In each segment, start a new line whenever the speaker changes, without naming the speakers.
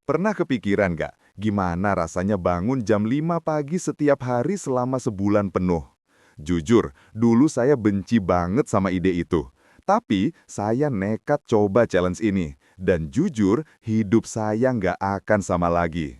Pernah kepikiran nggak, gimana rasanya bangun jam 5 pagi setiap hari selama sebulan penuh? Jujur, dulu saya benci banget sama ide itu. Tapi, saya nekat coba challenge ini. Dan jujur, hidup saya nggak akan sama lagi.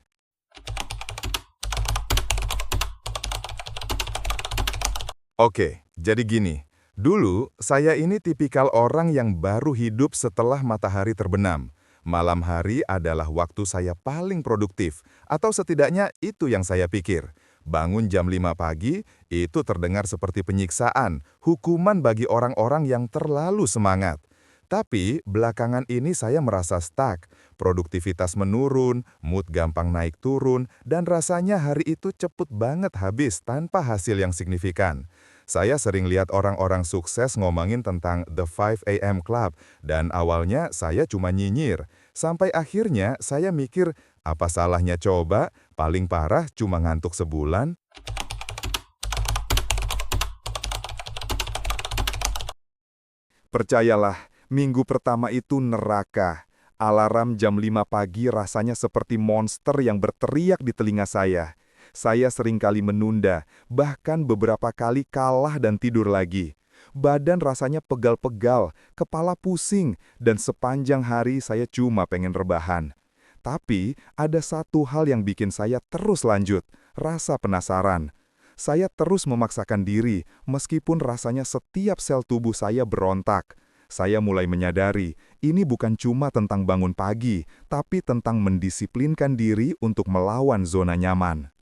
Oke, jadi gini. Dulu, saya ini tipikal orang yang baru hidup setelah matahari terbenam. Malam hari adalah waktu saya paling produktif, atau setidaknya itu yang saya pikir. Bangun jam 5 pagi, itu terdengar seperti penyiksaan, hukuman bagi orang-orang yang terlalu semangat. Tapi, belakangan ini saya merasa stuck, produktivitas menurun, mood gampang naik turun, dan rasanya hari itu cepet banget habis tanpa hasil yang signifikan. Saya sering lihat orang-orang sukses ngomongin tentang The 5 AM Club, dan awalnya saya cuma nyinyir. Sampai akhirnya saya mikir, apa salahnya coba, paling parah cuma ngantuk sebulan. Percayalah, minggu pertama itu neraka. Alarm jam 5 pagi rasanya seperti monster yang berteriak di telinga saya. Saya seringkali menunda, bahkan beberapa kali kalah dan tidur lagi. Badan rasanya pegal-pegal, kepala pusing, dan sepanjang hari saya cuma pengen rebahan. Tapi, ada satu hal yang bikin saya terus lanjut, rasa penasaran. Saya terus memaksakan diri, meskipun rasanya setiap sel tubuh saya berontak. Saya mulai menyadari, ini bukan cuma tentang bangun pagi, tapi tentang mendisiplinkan diri untuk melawan zona nyaman.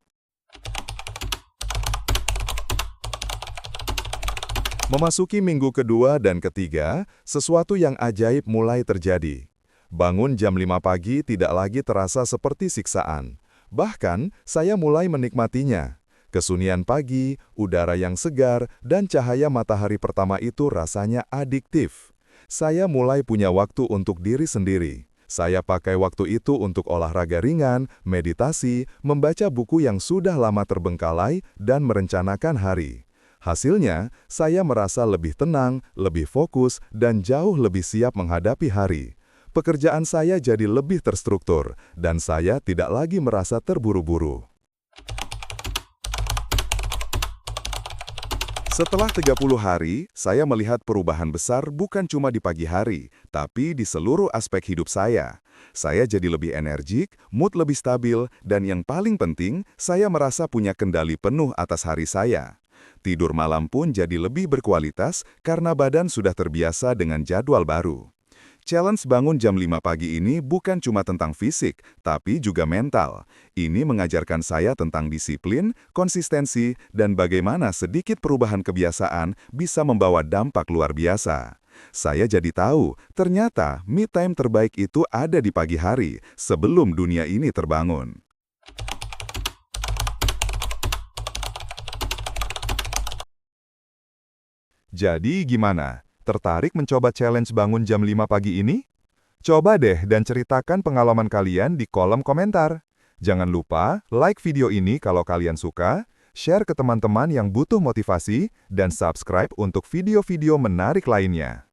Memasuki minggu kedua dan ketiga, sesuatu yang ajaib mulai terjadi. Bangun jam 5 pagi tidak lagi terasa seperti siksaan. Bahkan, saya mulai menikmatinya. Kesunyian pagi, udara yang segar, dan cahaya matahari pertama itu rasanya adiktif. Saya mulai punya waktu untuk diri sendiri. Saya pakai waktu itu untuk olahraga ringan, meditasi, membaca buku yang sudah lama terbengkalai, dan merencanakan hari. Hasilnya, saya merasa lebih tenang, lebih fokus, dan jauh lebih siap menghadapi hari. Pekerjaan saya jadi lebih terstruktur, dan saya tidak lagi merasa terburu-buru. Setelah 30 hari, saya melihat perubahan besar bukan cuma di pagi hari, tapi di seluruh aspek hidup saya. Saya jadi lebih energik, mood lebih stabil, dan yang paling penting, saya merasa punya kendali penuh atas hari saya. Tidur malam pun jadi lebih berkualitas karena badan sudah terbiasa dengan jadwal baru. Challenge bangun jam 5 pagi ini bukan cuma tentang fisik, tapi juga mental. Ini mengajarkan saya tentang disiplin, konsistensi, dan bagaimana sedikit perubahan kebiasaan bisa membawa dampak luar biasa. Saya jadi tahu, ternyata me time terbaik itu ada di pagi hari, sebelum dunia ini terbangun. Jadi gimana? Tertarik mencoba challenge bangun jam 5 pagi ini? Coba deh dan ceritakan pengalaman kalian di kolom komentar. Jangan lupa like video ini kalau kalian suka, share ke teman-teman yang butuh motivasi, dan subscribe untuk video-video menarik lainnya.